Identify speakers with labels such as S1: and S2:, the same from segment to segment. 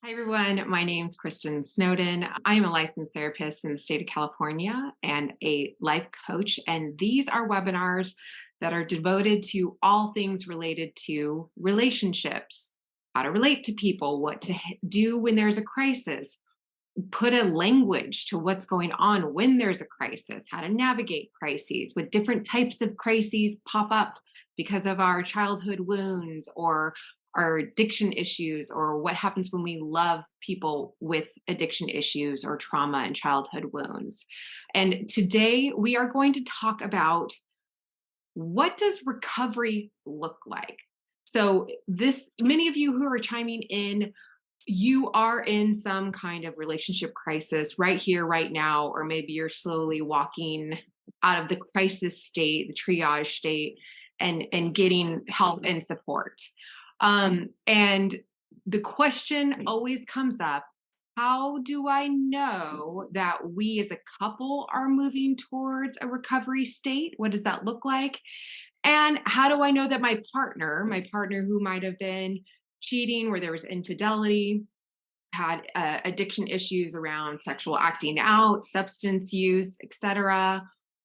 S1: Hi, everyone. My name is Kristin Snowden. I am a licensed therapist in the state of California and a life coach. And these are webinars that are devoted to all things related to relationships, how to relate to people, what to do when there's a crisis, put a language to what's going on when there's a crisis, how to navigate crises, what different types of crises pop up because of our childhood wounds or our addiction issues, or what happens when we love people with addiction issues or trauma and childhood wounds. And today we are going to talk about, what does recovery look like? So this, many of you who are chiming in, you are in some kind of relationship crisis right here, right now, or maybe you're slowly walking out of the crisis state, the triage state, and getting help and support. And the question always comes up: how do I know that we as a couple are moving towards a recovery state? What does that look like? And how do I know that my partner who might have been cheating, where there was infidelity, had addiction issues around sexual acting out, substance use, etc.,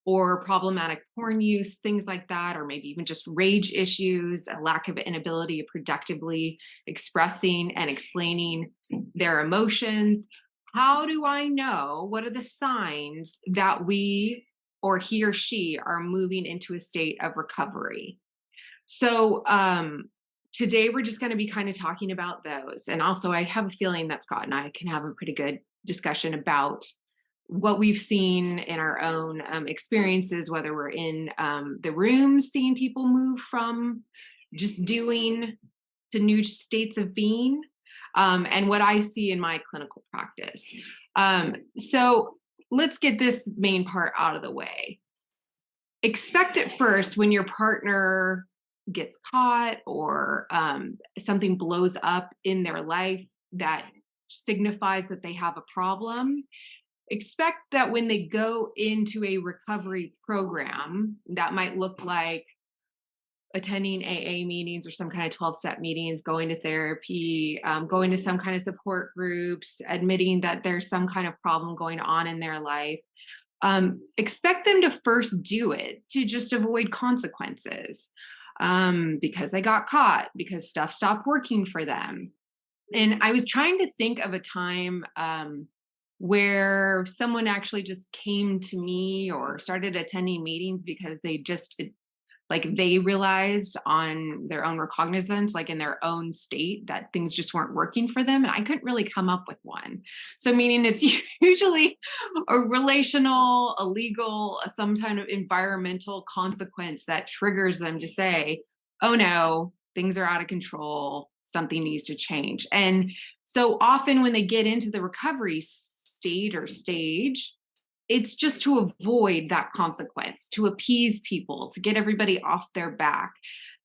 S1: or problematic porn use, things like that, or maybe even just rage issues, a lack of inability to productively expressing and explaining their emotions. How do I know? What are the signs that we or he or she are moving into a state of recovery? So, today we're just going to be kind of talking about those. And also, I have a feeling that Scott and I can have a pretty good discussion about what we've seen in our own experiences, whether we're in the room seeing people move from just doing to new states of being, and what I see in my clinical practice. So let's get this main part out of the way. Expect at first, when your partner gets caught or something blows up in their life that signifies that they have a problem, expect that when they go into a recovery program, that might look like attending AA meetings or some kind of 12-step meetings, going to therapy, going to some kind of support groups, admitting that there's some kind of problem going on in their life. Expect them to first do it to just avoid consequences, because they got caught, because stuff stopped working for them. And I was trying to think of a time where someone actually just came to me or started attending meetings because they realized on their own recognizance, like in their own state, that things just weren't working for them. And I couldn't really come up with one. So meaning it's usually a relational, a legal, some kind of environmental consequence that triggers them to say, oh no, things are out of control, something needs to change. And so often when they get into the recovery state or stage, it's just to avoid that consequence, to appease people, to get everybody off their back.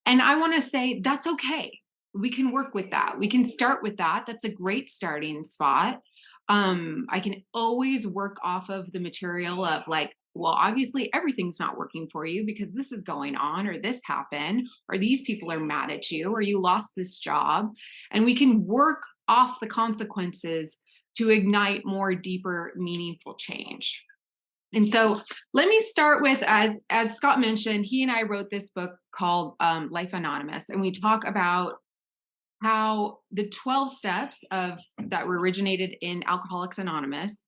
S1: And I want to say that's okay. We can work with that. We can start with that. That's a great starting spot. I can always work off of the material of, like, well, obviously everything's not working for you because this is going on, or this happened, or these people are mad at you, or you lost this job. And we can work off the consequences to ignite more deeper, meaningful change. And so let me start with, as Scott mentioned, he and I wrote this book called Life Anonymous, and we talk about how the 12 steps that were originated in Alcoholics Anonymous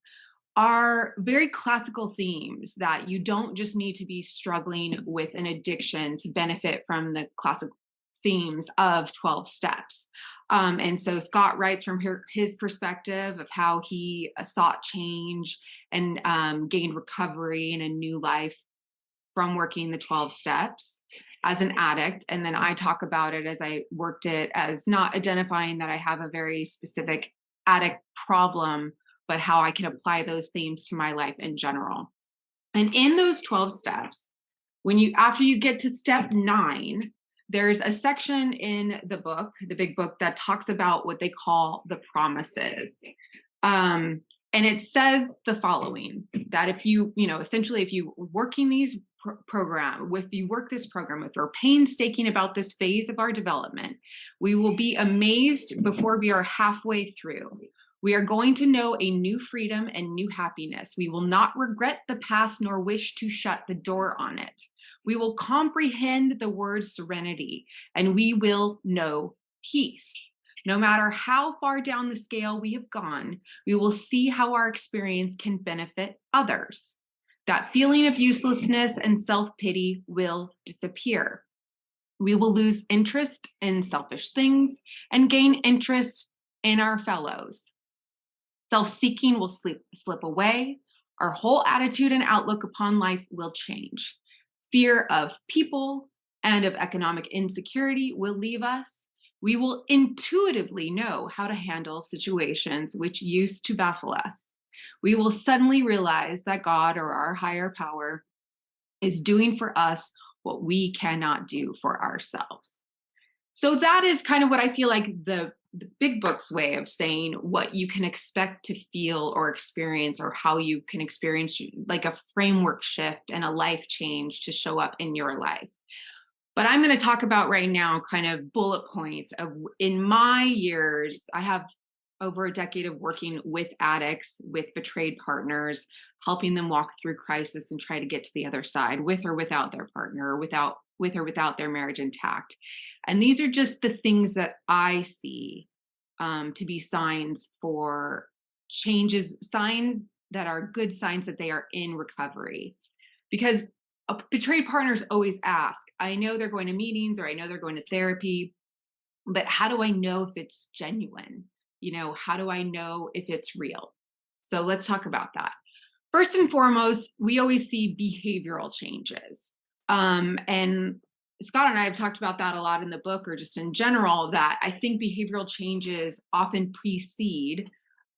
S1: are very classical themes, that you don't just need to be struggling with an addiction to benefit from the classical themes of 12 steps. And so Scott writes from his perspective of how he sought change and gained recovery and a new life from working the 12 steps as an addict. And then I talk about it as I worked it, as not identifying that I have a very specific addict problem, but how I can apply those themes to my life in general. And in those 12 steps, after you get to step 9, there's a section in the book, the big book, that talks about what they call the promises. And it says the following: that if essentially, if you working these program, if you work this program, if we're painstaking about this phase of our development, we will be amazed before we are halfway through. We are going to know a new freedom and new happiness. We will not regret the past nor wish to shut the door on it. We will comprehend the word serenity, and we will know peace. No matter how far down the scale we have gone, we will see how our experience can benefit others. That feeling of uselessness and self-pity will disappear. We will lose interest in selfish things and gain interest in our fellows. Self-seeking will slip away. Our whole attitude and outlook upon life will change. Fear of people and of economic insecurity will leave us. We will intuitively know how to handle situations which used to baffle us. We will suddenly realize that God or our higher power is doing for us what we cannot do for ourselves. So that is kind of what I feel like the big book's way of saying what you can expect to feel or experience, or how you can experience like a framework shift and a life change to show up in your life. But I'm going to talk about right now kind of bullet points of, in my years, I have over a decade of working with addicts, with betrayed partners, helping them walk through crisis and try to get to the other side, with or without their partner, with or without their marriage intact. And these are just the things that I see to be signs for changes, signs that are good signs that they are in recovery. Because betrayed partners always ask, I know they're going to meetings or I know they're going to therapy, but how do I know if it's genuine? How do I know if it's real? So let's talk about that. First and foremost, we always see behavioral changes. And Scott and I have talked about that a lot in the book, or just in general, that I think behavioral changes often precede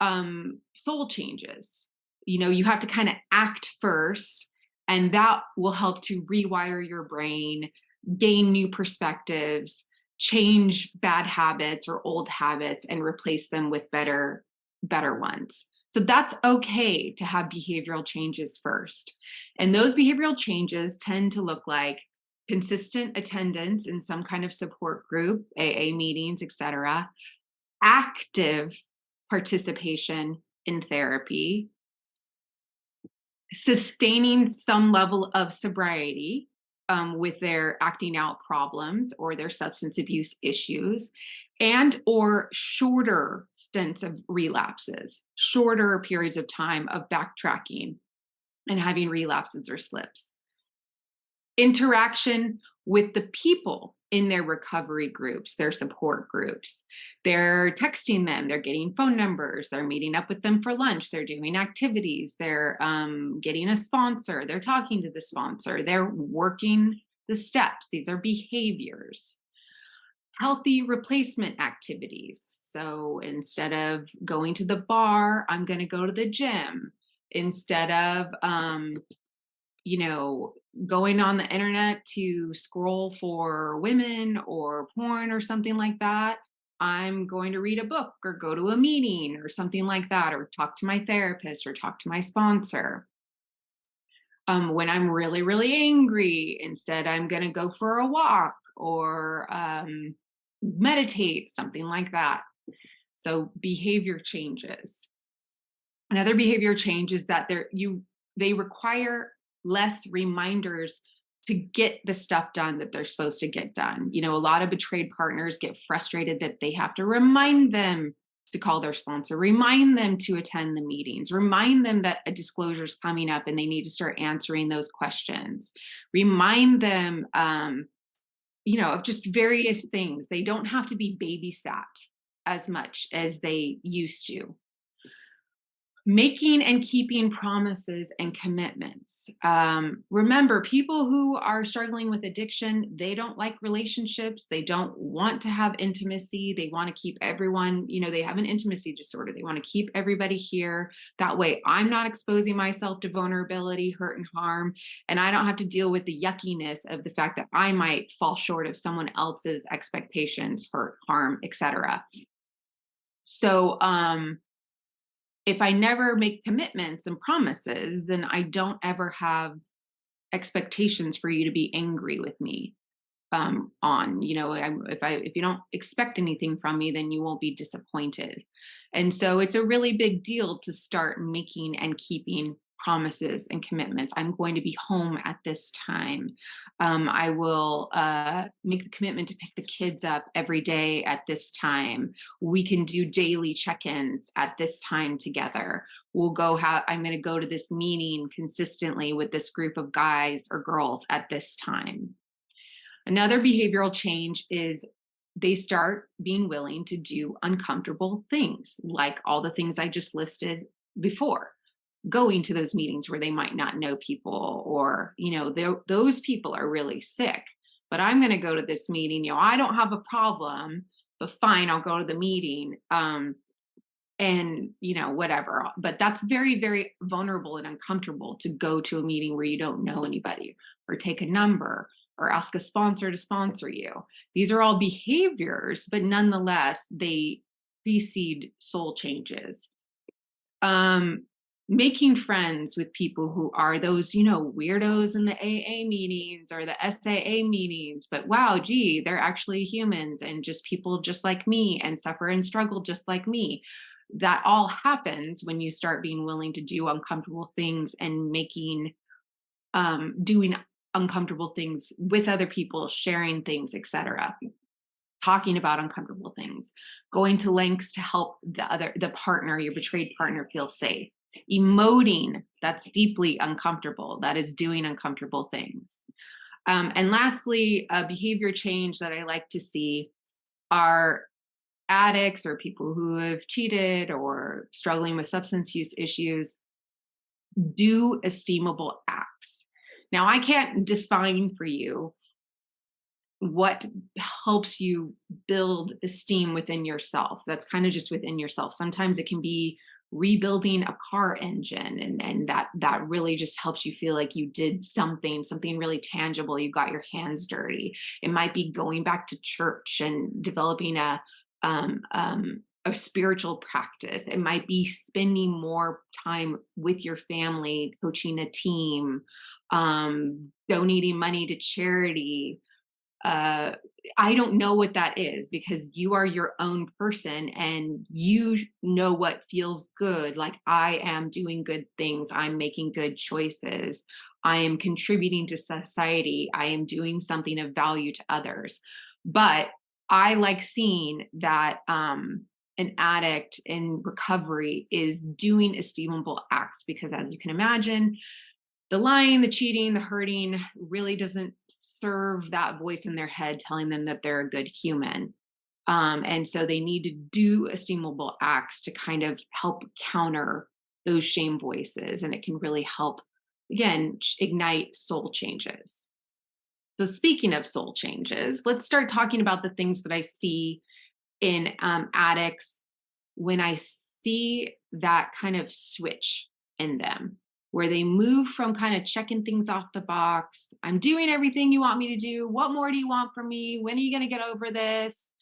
S1: soul changes. You have to kind of act first, and that will help to rewire your brain, gain new perspectives, change bad habits or old habits, and replace them with better ones. So that's okay to have behavioral changes first. And those behavioral changes tend to look like consistent attendance in some kind of support group, AA meetings, etc., active participation in therapy, sustaining some level of sobriety with their acting out problems or their substance abuse issues, and or shorter stints of relapses, shorter periods of time of backtracking and having relapses or slips. Interaction with the people in their recovery groups, their support groups. They're texting them, they're getting phone numbers, they're meeting up with them for lunch, they're doing activities, they're getting a sponsor, they're talking to the sponsor, they're working the steps. These are behaviors. Healthy replacement activities. So instead of going to the bar, I'm going to go to the gym. Instead of going on the internet to scroll for women or porn or something like that, I'm going to read a book or go to a meeting or something like that, or talk to my therapist or talk to my sponsor. When I'm really, really angry, instead I'm going to go for a walk or meditate, something like that. So behavior changes. Another behavior change is that they require less reminders to get the stuff done that they're supposed to get done. A lot of betrayed partners get frustrated that they have to remind them to call their sponsor, remind them to attend the meetings, remind them that a disclosure is coming up and they need to start answering those questions, remind them, of just various things. They don't have to be babysat as much as they used to. Making and keeping promises and commitments. Remember, people who are struggling with addiction, they don't like relationships. They don't want to have intimacy. They want to keep everyone, they have an intimacy disorder. They want to keep everybody here. That way, I'm not exposing myself to vulnerability, hurt, and harm. And I don't have to deal with the yuckiness of the fact that I might fall short of someone else's expectations, hurt, harm, etc. So, if I never make commitments and promises, then I don't ever have expectations for you to be angry with me on. If you don't expect anything from me, then you won't be disappointed. And so it's a really big deal to start making and keeping promises and commitments. I'm going to be home at this time. I will make the commitment to pick the kids up every day at this time. We can do daily check-ins at this time together. I'm going to go to this meeting consistently with this group of guys or girls at this time. Another behavioral change is they start being willing to do uncomfortable things, like all the things I just listed before. Going to those meetings where they might not know people, or, those people are really sick, but I'm going to go to this meeting. I don't have a problem, but fine, I'll go to the meeting. And whatever, but that's very, very vulnerable and uncomfortable to go to a meeting where you don't know anybody, or take a number, or ask a sponsor to sponsor you. These are all behaviors, but nonetheless they precede soul changes. Making friends with people who are those weirdos in the AA meetings or the SAA meetings, but wow, gee, they're actually humans and just people just like me, and suffer and struggle just like me. That all happens when you start being willing to do uncomfortable things and doing uncomfortable things with other people, sharing things, etc. Talking about uncomfortable things, going to lengths to help the partner, your betrayed partner, feel safe. Emoting, that's deeply uncomfortable. That is doing uncomfortable things. And lastly, a behavior change that I like to see are addicts or people who have cheated or struggling with substance use issues do esteemable acts. Now, I can't define for you what helps you build esteem within yourself. That's kind of just within yourself. Sometimes it can be rebuilding a car engine, and that really just helps you feel like you did something really tangible. You got your hands dirty. It might be going back to church and developing a spiritual practice. It might be spending more time with your family, coaching a team, donating money to charity. I don't know what that is, because you are your own person and you know what feels good. Like, I am doing good things. I'm making good choices. I am contributing to society. I am doing something of value to others. But I like seeing that an addict in recovery is doing esteemable acts, because as you can imagine, the lying, the cheating, the hurting really doesn't serve that voice in their head telling them that they're a good human. And so they need to do esteemable acts to kind of help counter those shame voices. And it can really help, again, ignite soul changes. So speaking of soul changes, let's start talking about the things that I see in addicts when I see that kind of switch in them, where they move from kind of checking things off the box. I'm doing everything you want me to do. What more do you want from me? When are you going to get over this?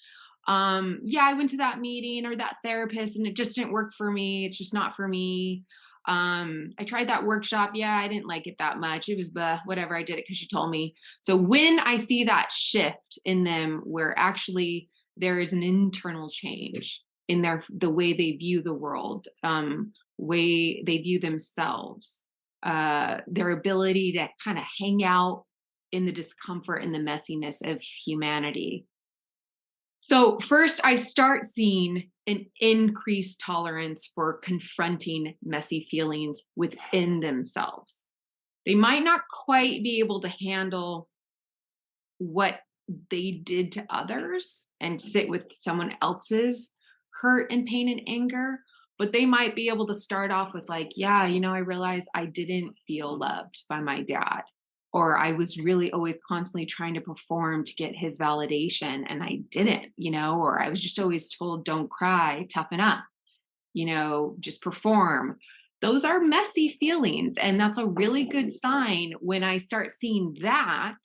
S1: Yeah, I went to that meeting or that therapist and it just didn't work for me. It's just not for me. I tried that workshop. Yeah, I didn't like it that much. It was whatever. I did it because you told me. So when I see that shift in them, where actually there is an internal change in the way they view the world, way they view themselves, their ability to kind of hang out in the discomfort and the messiness of humanity. So first, I start seeing an increased tolerance for confronting messy feelings within themselves. They might not quite be able to handle what they did to others and sit with someone else's hurt and pain and anger, but they might be able to start off with like, yeah, I realized I didn't feel loved by my dad, or I was really always constantly trying to perform to get his validation and I didn't, or I was just always told, don't cry, toughen up, just perform. Those are messy feelings. And that's a really good sign when I start seeing that,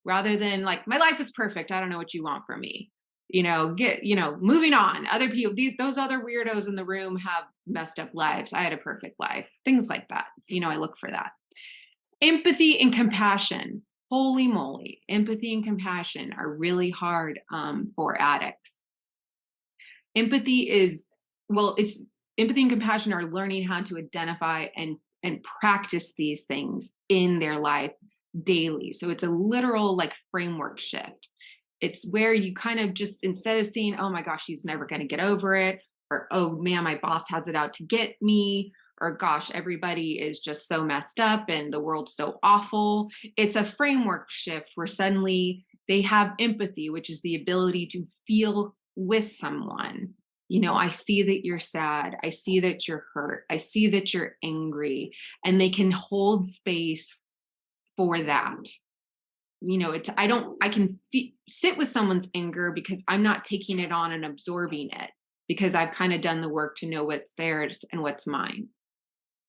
S1: rather than like, my life is perfect, I don't know what you want from me. Moving on. Other people, those other weirdos in the room have messed up lives. I had a perfect life. Things like that. I look for that. Empathy and compassion. Holy moly. Empathy and compassion are really hard for addicts. Empathy is, well, it's empathy and compassion are learning how to identify and practice these things in their life daily. So it's a literal like framework shift. It's where you kind of just, instead of seeing, oh my gosh, she's never going to get over it, or oh man, my boss has it out to get me, or gosh, everybody is just so messed up and the world's so awful. It's a framework shift where suddenly they have empathy, which is the ability to feel with someone. You know, I see that you're sad. I see that you're hurt. I see that you're angry. And they can hold space for that. You know, it's, I can sit with someone's anger because I'm not taking it on and absorbing it, because I've kind of done the work to know what's theirs and what's mine.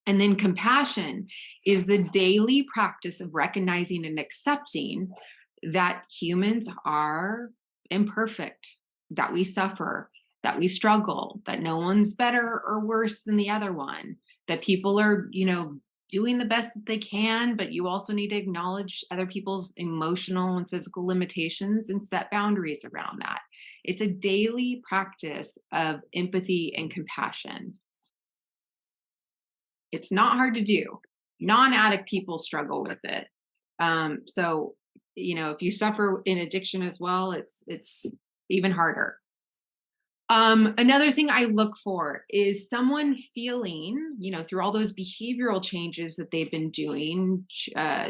S1: And then compassion is the daily practice of recognizing and accepting that humans are imperfect, that we suffer, that we struggle, that no one's better or worse than the other one, that people are, you know, doing the best that they can, but you also need to acknowledge other people's emotional and physical limitations and set boundaries around that. It's a daily practice of empathy and compassion. It's not hard to do. Non-addict people struggle with it. So, you know, if you suffer in addiction as well, it's even harder. Another thing I look for is someone feeling, you know, through all those behavioral changes that they've been doing,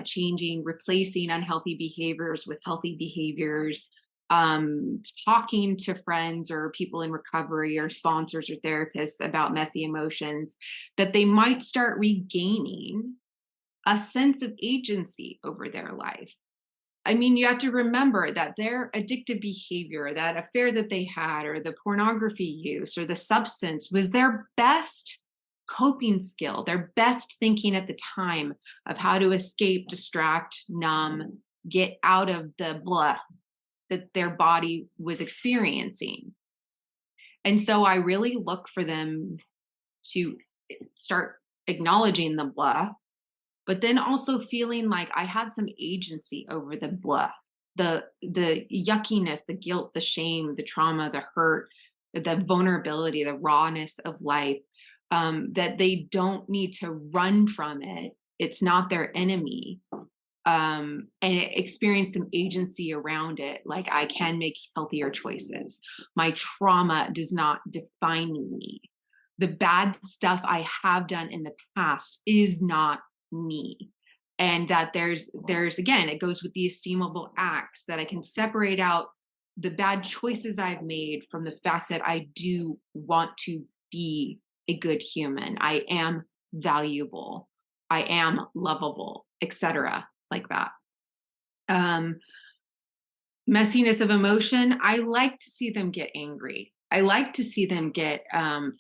S1: changing, replacing unhealthy behaviors with healthy behaviors, talking to friends or people in recovery or sponsors or therapists about messy emotions, that they might start regaining a sense of agency over their life. I mean, you have to remember that their addictive behavior, that affair that they had, or the pornography use, or the substance was their best coping skill, their best thinking at the time of how to escape, distract, numb, get out of the blah that their body was experiencing. And so I really look for them to start acknowledging the blah, but then also feeling like I have some agency over the blah, the yuckiness, the guilt, the shame, the trauma, the hurt, the vulnerability, the rawness of life, that they don't need to run from it. It's not their enemy. And experience some agency around it. Like, I can make healthier choices. My trauma does not define me. The bad stuff I have done in the past is not me. And that there's again, it goes with the esteemable acts, that I can separate out the bad choices I've made from the fact that I do want to be a good human. I am valuable. I am lovable, etc. Like that. Messiness of emotion. I like to see them get angry. I like to see them get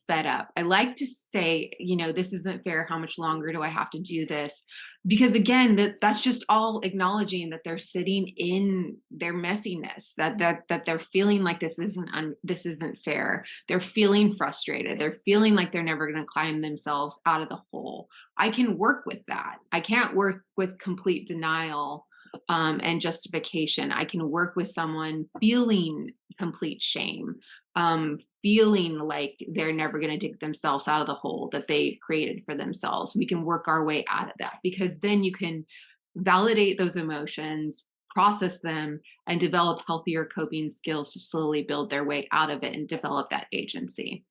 S1: fed up. I like to say, you know, this isn't fair. How much longer do I have to do this? Because again, that's just all acknowledging that they're sitting in their messiness, that they're feeling like this isn't fair. They're feeling frustrated. They're feeling like they're never going to climb themselves out of the hole. I can work with that. I can't work with complete denial and justification. I can work with someone feeling complete shame, feeling like they're never going to dig themselves out of the hole that they created for themselves. We can work our way out of that, because then you can validate those emotions, process them, and develop healthier coping skills to slowly build their way out of it and develop that agency.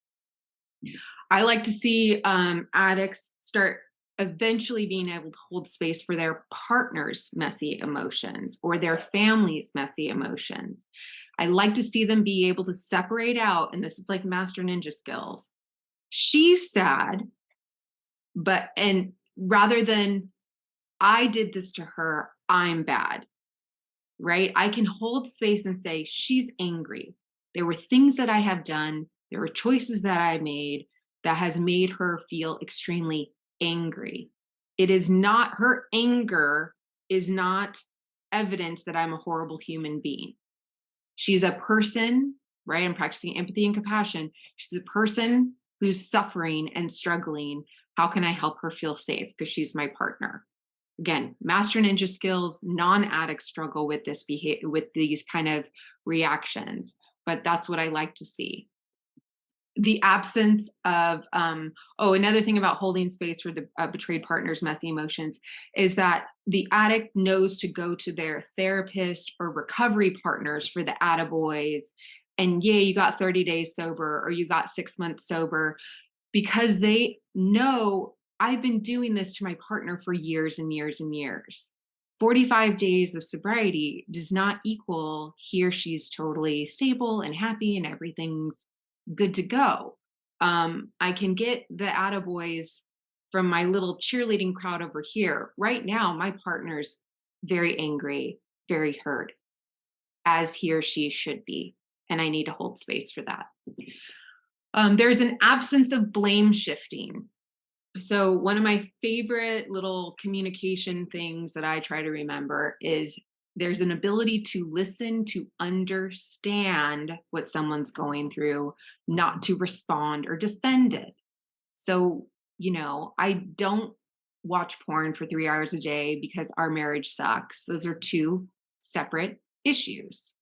S1: I like to see addicts start eventually being able to hold space for their partner's messy emotions or their family's messy emotions. I like to see them be able to separate out, and this is like master ninja skills. She's sad, and rather than I did this to her, I'm bad, right? I can hold space and say, she's angry. There were things that I have done. There were choices that I made that has made her feel extremely angry. It is not, her anger is not evidence that I'm a horrible human being. She's a person, right? I'm practicing empathy and compassion. She's a person who's suffering and struggling. How can I help her feel safe? Because she's my partner, Again, master ninja skills, non-addicts struggle with this behavior, with these kind of reactions, but that's what I like to see. The absence of another thing about holding space for the betrayed partner's messy emotions is that the addict knows to go to their therapist or recovery partners for the attaboys, and yeah, you got 30 days sober or you got 6 months sober, because they know I've been doing this to my partner for years and years and years. 45 days of sobriety does not equal he or she's totally stable and happy and everything's good to go. I can get the attaboys from my little cheerleading crowd over here. Right now, my partner's very angry, very hurt, as he or she should be. And I need to hold space for that. There's an absence of blame shifting. So, one of my favorite little communication things that I try to remember is there's an ability to listen, to understand what someone's going through, not to respond or defend it. So, I don't watch porn for 3 hours a day because our marriage sucks. Those are two separate issues.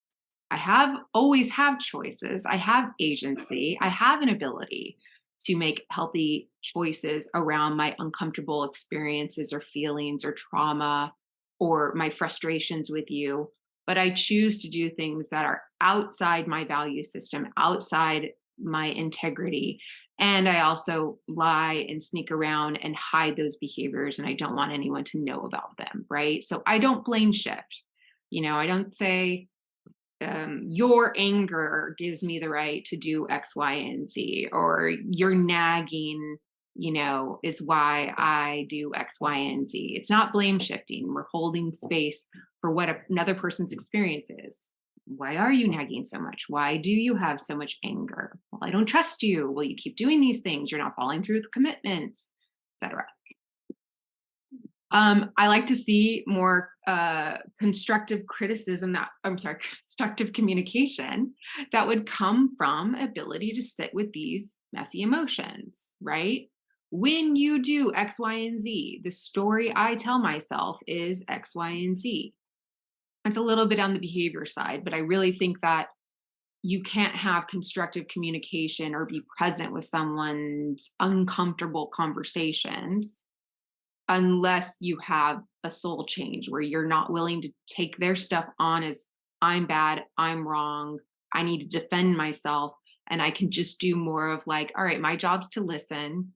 S1: I always have choices. I have agency. I have an ability to make healthy choices around my uncomfortable experiences or feelings or trauma or my frustrations with you. But I choose to do things that are outside my value system, outside my integrity. And I also lie and sneak around and hide those behaviors, and I don't want anyone to know about them, right? So I don't blame shift. I don't say, your anger gives me the right to do X, Y, and Z, or your nagging, is why I do X, Y, and Z. It's not blame shifting. We're holding space for what another person's experience is. Why are you nagging so much? Why do you have so much anger? Well, I don't trust you. Well, you keep doing these things. You're not following through with commitments, etc. I like to see more constructive criticism constructive communication that would come from ability to sit with these messy emotions, right? When you do X, Y, and Z, the story I tell myself is X, Y, and Z. It's a little bit on the behavior side, but I really think that you can't have constructive communication or be present with someone's uncomfortable conversations unless you have a soul change where you're not willing to take their stuff on as I'm bad, I'm wrong, I need to defend myself. And I can just do more of like, all right, my job's to listen.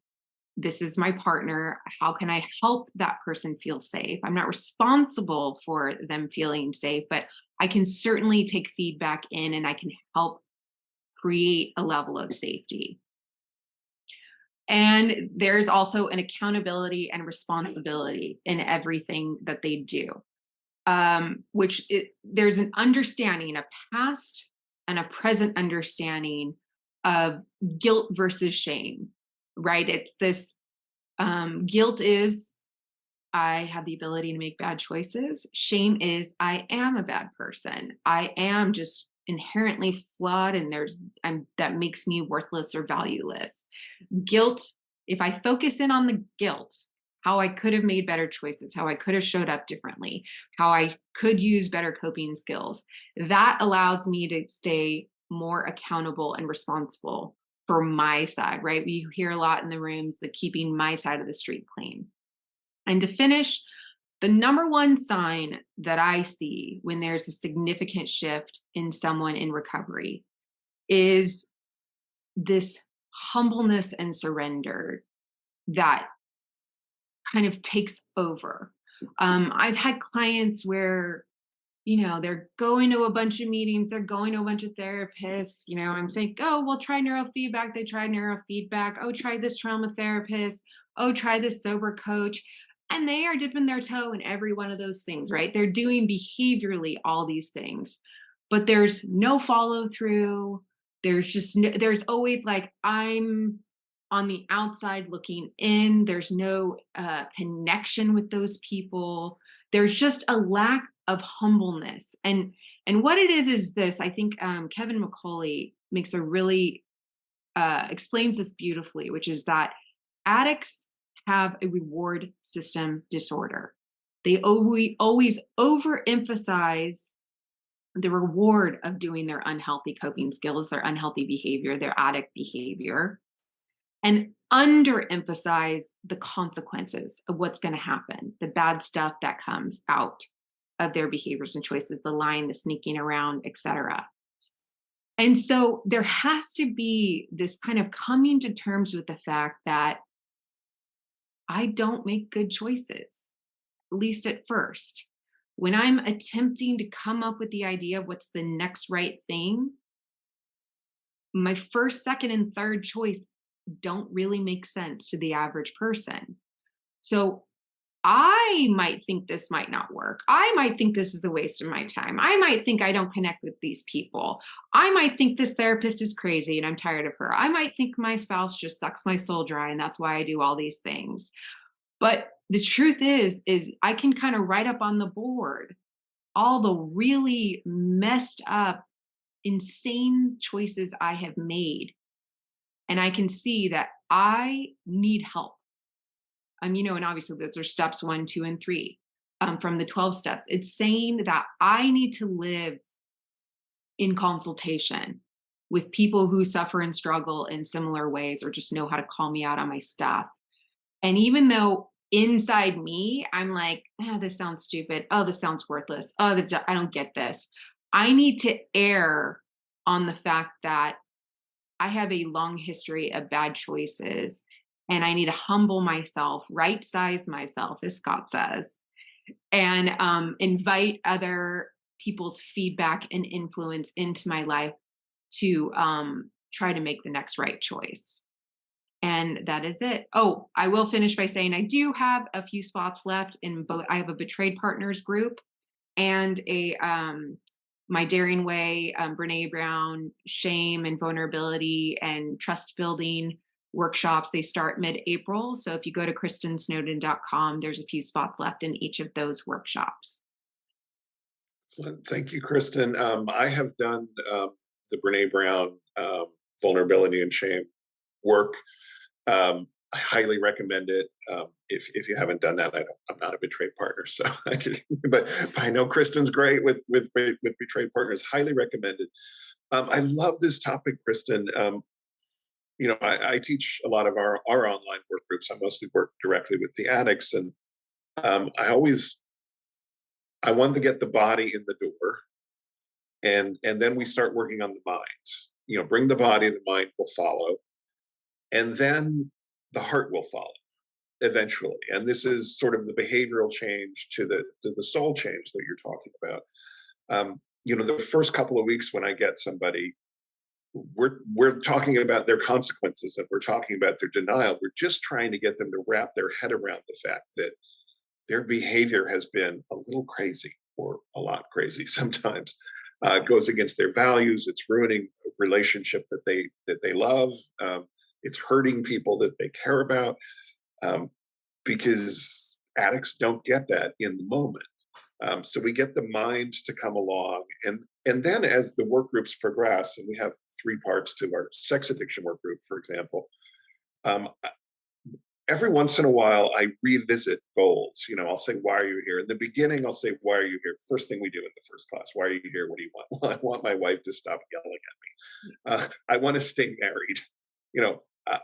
S1: This is my partner. How can I help that person feel safe? I'm not responsible for them feeling safe, but I can certainly take feedback in and I can help create a level of safety. And there's also an accountability and responsibility in everything that they do, there's an understanding, a past and a present understanding of guilt versus shame, right? It's this guilt is I have the ability to make bad choices. Shame is I am a bad person. I am just inherently flawed and that makes me worthless or valueless. Guilt, if I focus in on the guilt, how I could have made better choices, how I could have showed up differently, how I could use better coping skills, that allows me to stay more accountable and responsible for my side, right? We hear a lot in the rooms, the keeping my side of the street clean. And to finish, the number one sign that I see when there's a significant shift in someone in recovery is this humbleness and surrender that kind of takes over. I've had clients where, they're going to a bunch of meetings, they're going to a bunch of therapists. I'm saying, oh, well, try neurofeedback. They try neurofeedback. Oh, try this trauma therapist. Oh, try this sober coach. And they are dipping their toe in every one of those things, right? They're doing behaviorally all these things, but there's no follow through. There's always like, I'm on the outside looking in. There's no connection with those people. There's just a lack of humbleness. And what it is this, I think Kevin McCauley makes a really, explains this beautifully, which is that addicts have a reward system disorder. They always overemphasize the reward of doing their unhealthy coping skills, their unhealthy behavior, their addict behavior, and underemphasize the consequences of what's going to happen, the bad stuff that comes out of their behaviors and choices, the lying, the sneaking around, etc. And so there has to be this kind of coming to terms with the fact that I don't make good choices, at least at first. When I'm attempting to come up with the idea of what's the next right thing, my first, second, and third choice don't really make sense to the average person. So I might think this might not work. I might think this is a waste of my time. I might think I don't connect with these people. I might think this therapist is crazy and I'm tired of her. I might think my spouse just sucks my soul dry and that's why I do all these things. But the truth is I can kind of write up on the board all the really messed up, insane choices I have made. And I can see that I need help. And obviously those are steps 1, 2, and 3 from the 12 steps. It's saying that I need to live in consultation with people who suffer and struggle in similar ways or just know how to call me out on my stuff. And even though inside me, I'm like, this sounds stupid. Oh, this sounds worthless. Oh, I don't get this. I need to err on the fact that I have a long history of bad choices and I need to humble myself, right size myself, as Scott says, and invite other people's feedback and influence into my life to try to make the next right choice. And that is it. Oh, I will finish by saying I do have a few spots left in both. I have a betrayed partners group and a my Daring Way, Brene Brown, shame and vulnerability and trust building workshops. They start mid-April. So if you go to kristinsnowden.com, there's a few spots left in each of those workshops.
S2: Thank you, Kristin. I have done the Brene Brown vulnerability and shame work. I highly recommend it. If you haven't done that, I'm not a betrayed partner, so I could, but I know Kristin's great with betrayed partners. Highly recommended. I love this topic, Kristin. I teach a lot of our online work groups. I mostly work directly with the addicts, and I want to get the body in the door, and then we start working on the mind. Bring the body, the mind will follow, and then the heart will follow eventually. And this is sort of the behavioral change to the soul change that you're talking about. The first couple of weeks when I get somebody, we're talking about their consequences and we're talking about their denial. We're just trying to get them to wrap their head around the fact that their behavior has been a little crazy, or a lot crazy sometimes. Goes against their values. It's ruining a relationship that they love. It's hurting people that they care about, because addicts don't get that in the moment. So we get the mind to come along, and then as the work groups progress, and we have 3 parts to our sex addiction work group, for example. Every once in a while, I revisit goals. I'll say, why are you here? In the beginning, I'll say, why are you here? First thing we do in the first class, why are you here? What do you want? Well, I want my wife to stop yelling at me. I want to stay married.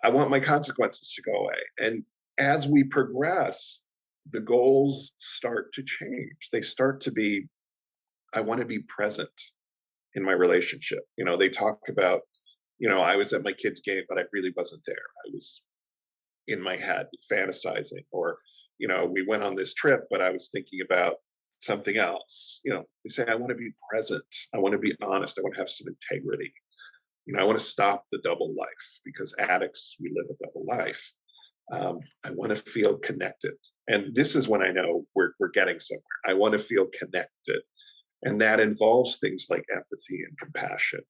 S2: I want my consequences to go away. And as we progress, the goals start to change. They start to be, I want to be present in my relationship. They talk about, I was at my kid's game, but I really wasn't there. I was in my head fantasizing, or we went on this trip but I was thinking about something else. They say, I want to be present, I want to be honest, I want to have some integrity. I want to stop the double life, because addicts, we live a double life. I want to feel connected, and this is when I know we're getting somewhere. I want to feel connected, and that involves things like empathy and compassion.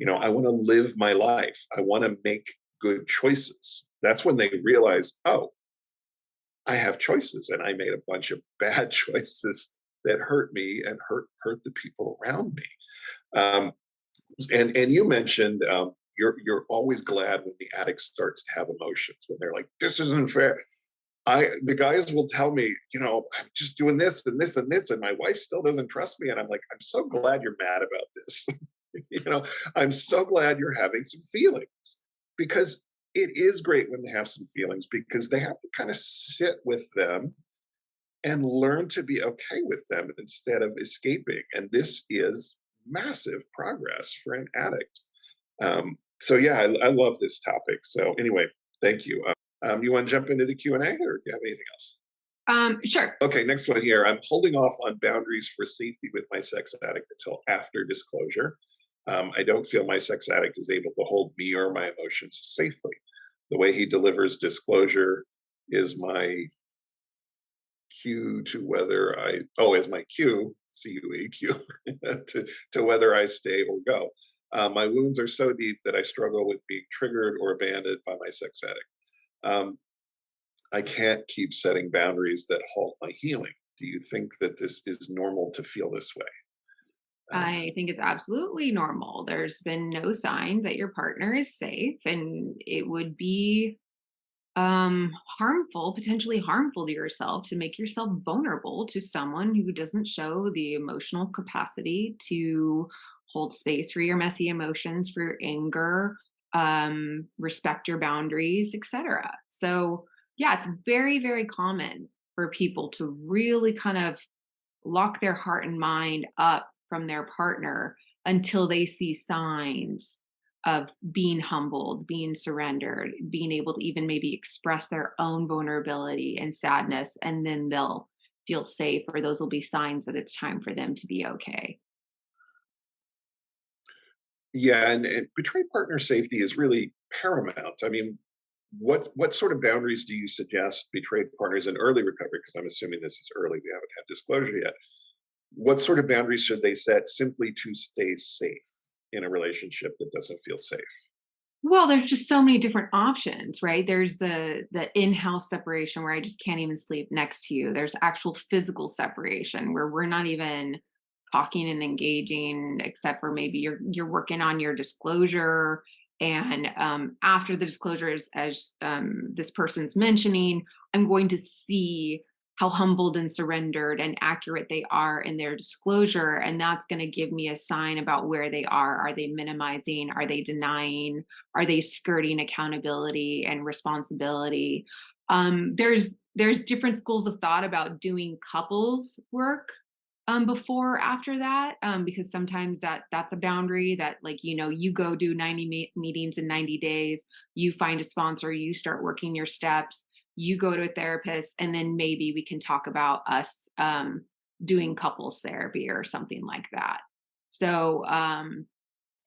S2: I want to live my life, I want to make good choices. That's when they realize, oh, I have choices, and I made a bunch of bad choices that hurt me and hurt the people around me. And you mentioned you're always glad when the addict starts to have emotions, when they're like, this isn't fair. The guys will tell me, I'm just doing this and this and this, and my wife still doesn't trust me. And I'm like, I'm so glad you're mad about this. you know, I'm so glad you're having some feelings, because it is great when they have some feelings, because they have to kind of sit with them and learn to be okay with them instead of escaping. And this is massive progress for an addict. So yeah, I love this topic. So anyway, thank you. You want to jump into the Q&A, or do you have anything else?
S1: Sure.
S2: Okay, next one here. I'm holding off on boundaries for safety with my sex addict until after disclosure. I don't feel my sex addict is able to hold me or my emotions safely. The way he delivers disclosure is my cue to whether as my cue, CUEQ, to whether I stay or go. My wounds are so deep that I struggle with being triggered or abandoned by my sex addict. I can't keep setting boundaries that halt my healing. Do you think that this is normal to feel this way?
S1: I think it's absolutely normal. There's been no sign that your partner is safe, and it would be potentially harmful to yourself to make yourself vulnerable to someone who doesn't show the emotional capacity to hold space for your messy emotions, for your anger, respect your boundaries, etc. So yeah, it's very, very common for people to really kind of lock their heart and mind up from their partner until they see signs of being humbled, being surrendered, being able to even maybe express their own vulnerability and sadness, and then they'll feel safe, or those will be signs that it's time for them to be okay.
S2: Yeah, and betrayed partner safety is really paramount. I mean, what sort of boundaries do you suggest betrayed partners in early recovery? Because I'm assuming this is early, we haven't had disclosure yet. What sort of boundaries should they set simply to stay safe in a relationship that doesn't feel safe?
S1: Well, there's just so many different options, right? There's the in-house separation where I just can't even sleep next to you. There's actual physical separation where we're not even talking and engaging, except for maybe you're working on your disclosure. And after the disclosure, as this person's mentioning, I'm going to see how humbled and surrendered and accurate they are in their disclosure. And that's going to give me a sign about where they are. Are they minimizing? Are they denying? Are they skirting accountability and responsibility? There's different schools of thought about doing couples work before or after that, because sometimes that's a boundary that, like, you go do 90 meetings in 90 days, you find a sponsor, you start working your steps, you go to a therapist, and then maybe we can talk about us doing couples therapy or something like that. So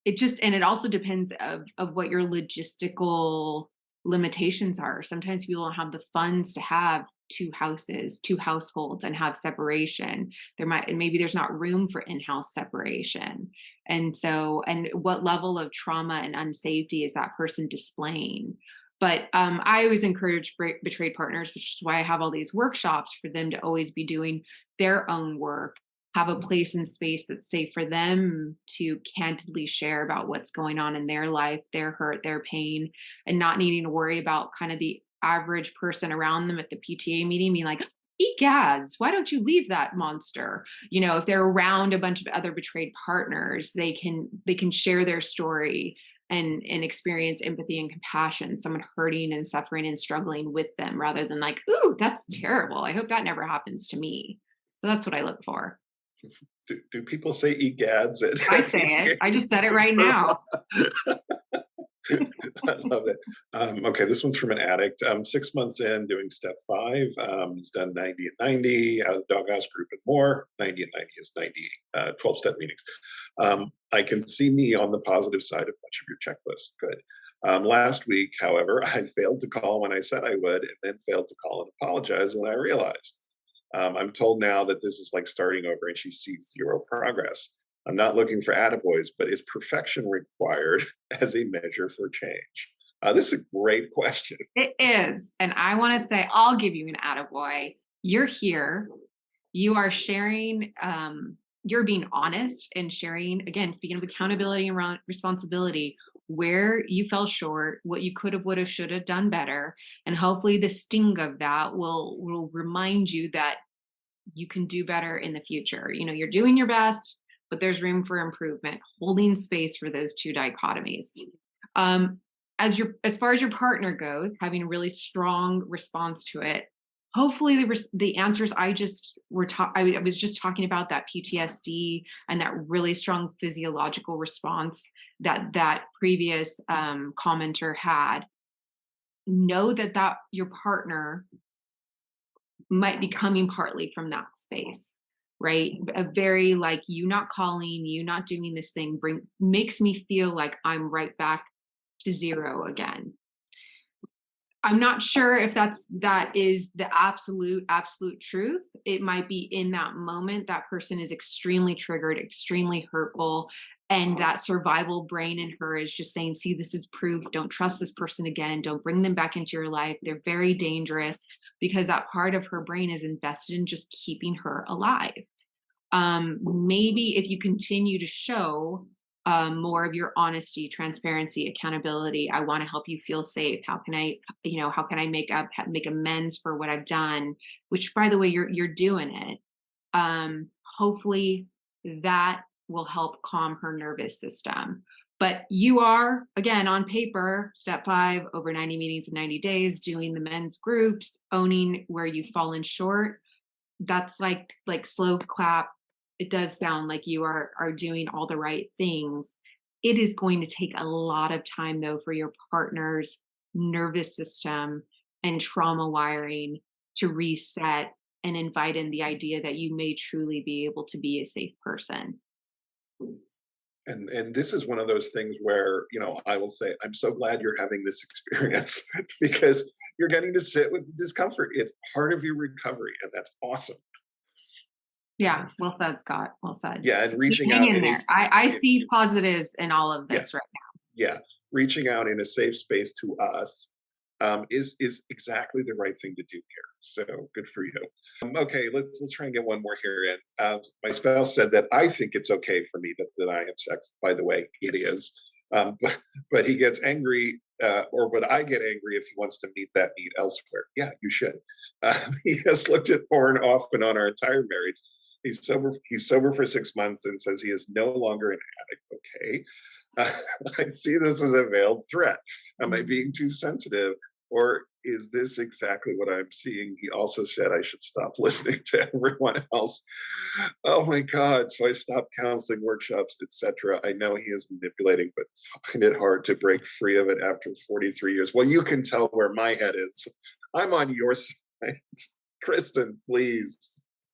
S1: it also depends of what your logistical limitations are. Sometimes people don't have the funds to have two houses, two households, and have separation. Maybe there's not room for in-house separation. And what level of trauma and unsafety is that person displaying? But I always encourage betrayed partners, which is why I have all these workshops, for them to always be doing their own work, have a place and space that's safe for them to candidly share about what's going on in their life, their hurt, their pain, and not needing to worry about kind of the average person around them at the PTA meeting being like, egads, why don't you leave that monster? If they're around a bunch of other betrayed partners, they can share their story and experience empathy and compassion, someone hurting and suffering and struggling with them, rather than like, ooh, that's terrible, I hope that never happens to me. So that's what I look for.
S2: Do people say egads at
S1: I say it. I just said it right now.
S2: I love it. Okay, this one's from an addict. 6 months in, doing step 5. He's done 90 at 90, out of the doghouse group and more. 90 at 90 is 90, 12-step meetings. I can see me on the positive side of much of your checklist. Good. Last week, however, I failed to call when I said I would, and then failed to call and apologize when I realized. I'm told now that this is like starting over, and she sees zero progress. I'm not looking for attaboys, but is perfection required as a measure for change? This is a great question.
S1: It is. And I want to say, I'll give you an attaboy. You're here. You are sharing. You're being honest and sharing, again, speaking of accountability and responsibility, where you fell short, what you could have, would have, should have done better. And hopefully the sting of that will remind you that you can do better in the future. You're doing your best, but there's room for improvement, holding space for those two dichotomies. Um, as far as your partner goes, having a really strong response to it, hopefully the answers I was just talking about, that PTSD and that really strong physiological response that previous commenter had. Know that your partner might be coming partly from that space, right? A very like, you not calling, you not doing this thing makes me feel like I'm right back to zero again. I'm not sure if that is the absolute truth. It might be in that moment that person is extremely triggered, extremely hurtful, and that survival brain in her is just saying, see, this is proof. Don't trust this person again. Don't bring them back into your life. They're very dangerous, because that part of her brain is invested in just keeping her alive. Maybe if you continue to show more of your honesty, transparency, accountability, I want to help you feel safe. How can I make amends for what I've done? Which, by the way, you're doing it. Hopefully that will help calm her nervous system. But you are, again, on paper, step 5, over 90 meetings in 90 days, doing the men's groups, owning where you've fallen short. That's like slow clap. It does sound like you are doing all the right things. It is going to take a lot of time, though, for your partner's nervous system and trauma wiring to reset and invite in the idea that you may truly be able to be a safe person.
S2: And this is one of those things where, I will say, I'm so glad you're having this experience because you're getting to sit with the discomfort. It's part of your recovery, and that's awesome.
S1: Yeah, well said, Scott. Well said.
S2: Yeah, and reaching
S1: Hang
S2: out
S1: in there. I see positives in all of this
S2: yes,
S1: right now.
S2: yeah, reaching out in a safe space to us is exactly the right thing to do here. So good for you. Okay, let's try and get one more here in. My spouse said that I think it's okay for me that I have sex. By the way, it is. But he gets angry, but I get angry if he wants to meet that need elsewhere. Yeah, you should. He has looked at porn often on our entire marriage. He's sober for 6 months and says he is no longer an addict. Okay. I see this as a veiled threat. Am I being too sensitive? Or is this exactly what I'm seeing? He also said I should stop listening to everyone else. Oh my God. So I stopped counseling, workshops, etc. I know he is manipulating, but find it hard to break free of it after 43 years. Well, you can tell where my head is. I'm on your side. Kristin, please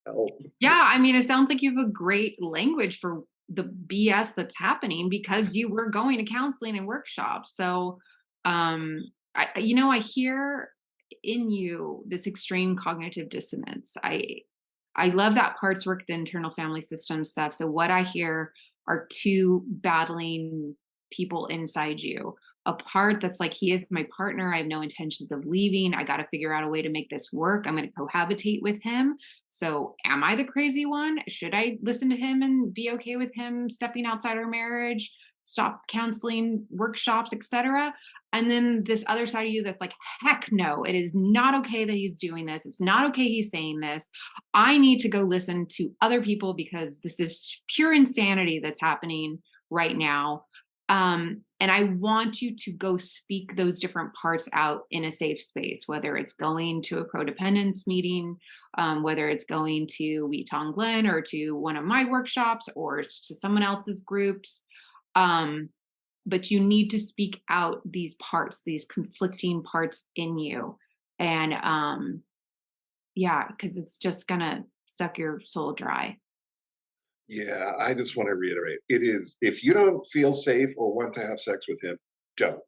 S2: help.
S1: Yeah, I mean, it sounds like you have a great language for the BS that's happening because you were going to counseling and workshops. So, I hear in you this extreme cognitive dissonance. I love that parts work, the internal family system stuff. So what I hear are two battling people inside you. A part that's like, he is my partner. I have no intentions of leaving. I got to figure out a way to make this work. I'm going to cohabitate with him. So am I the crazy one? Should I listen to him and be okay with him stepping outside our marriage, stop counseling, workshops, etc.? And then this other side of you that's like, heck no, it is not okay that he's doing this. It's not okay he's saying this. I need to go listen to other people because this is pure insanity that's happening right now. And I want you to go speak those different parts out in a safe space, whether it's going to a codependence meeting, whether it's going to Wheatong Glen or to one of my workshops or to someone else's groups. But you need to speak out these parts, these conflicting parts in you. And because it's just gonna suck your soul dry.
S2: Yeah, I just want to reiterate. It is, if you don't feel safe or want to have sex with him, don't.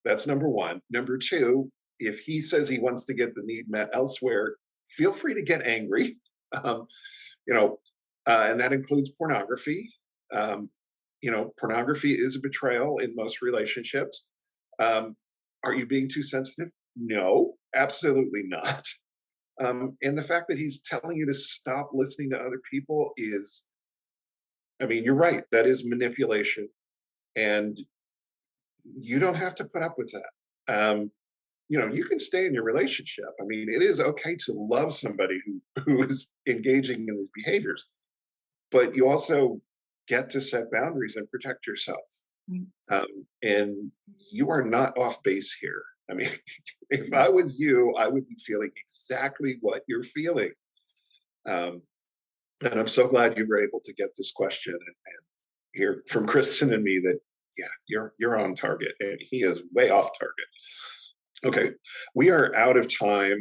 S2: That's number one. Number two, if he says he wants to get the need met elsewhere, feel free to get angry. Um, and that includes pornography. Pornography is a betrayal in most relationships. Are you being too sensitive? No, absolutely not. And the fact that he's telling you to stop listening to other people you're right. That is manipulation. And you don't have to put up with that. You can stay in your relationship. I mean, it is okay to love somebody who is engaging in these behaviors, but you also get to set boundaries and protect yourself.
S1: Mm.
S2: And you are not off base here. I mean, if I was you, I would be feeling exactly what you're feeling. Um, and I'm so glad you were able to get this question and hear from Kristin and me that, yeah, you're on target, and he is way off target. Okay, we are out of time.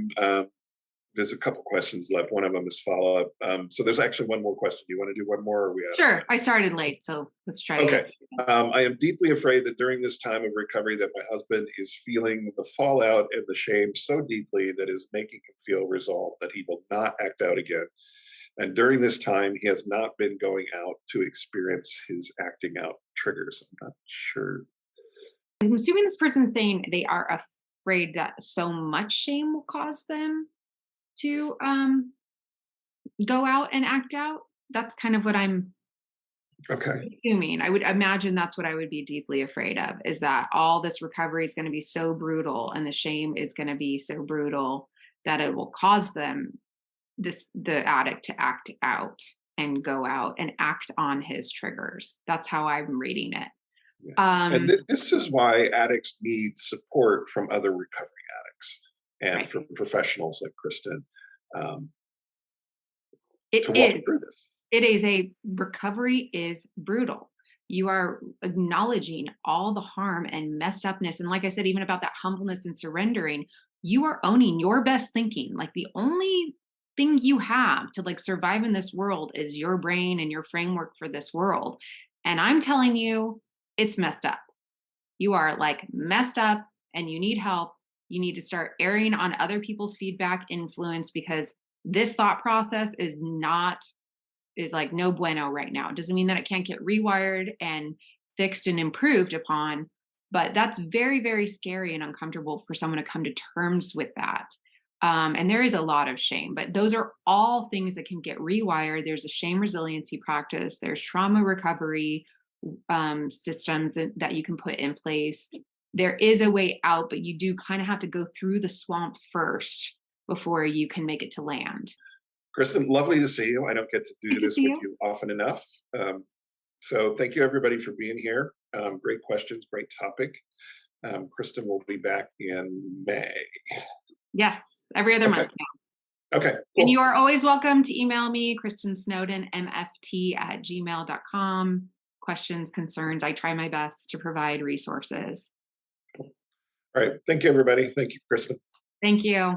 S2: There's a couple questions left. One of them is follow up. So there's actually one more question. Do you want to do one more? Or are we out of
S1: Sure.
S2: time?
S1: I started late, so let's try
S2: Okay.
S1: again.
S2: I am deeply afraid that during this time of recovery that my husband is feeling the fallout and the shame so deeply that is making him feel resolved that he will not act out again. And during this time, he has not been going out to experience his acting out triggers. I'm not sure.
S1: I'm assuming this person is saying they are afraid that so much shame will cause them to go out and act out. That's kind of what I'm
S2: Okay.
S1: assuming. I would imagine that's what I would be deeply afraid of, is that all this recovery is going to be so brutal and the shame is going to be so brutal that it will cause them, the addict, to act out and go out and act on his triggers. That's how I'm reading it.
S2: Yeah. And
S1: Um,
S2: this is why addicts need support from other recovery addicts and
S1: right.
S2: from professionals like Kristin
S1: It
S2: to walk
S1: is.
S2: through this.
S1: It is recovery is brutal. You are acknowledging all the harm and messed upness. And like I said, even about that humbleness and surrendering, you are owning your best thinking. Like the only thing you have to like survive in this world is your brain and your framework for this world. And I'm telling you, it's messed up. You are like messed up and you need help. You need to start airing on other people's feedback influence, because this thought process is like no bueno right now. It doesn't mean that it can't get rewired and fixed and improved upon, but that's very, very scary and uncomfortable for someone to come to terms with that. And there is a lot of shame, but those are all things that can get rewired. There's a shame resiliency practice. There's trauma recovery systems that you can put in place. There is a way out, but you do kind of have to go through the swamp first before you can make it to land.
S2: Kristin, lovely to see you. I don't get to do
S1: Good to
S2: this
S1: see
S2: with
S1: you.
S2: you often enough. So thank you everybody for being here. Great questions, great topic. Kristin will be back in May.
S1: Yes, every other month now.
S2: Okay,
S1: And
S2: cool.
S1: you are always welcome to email me, Kristin Snowden, mft@gmail.com. Questions, concerns. I try my best to provide resources.
S2: All right. Thank you, everybody. Thank you, Kristin.
S1: Thank you.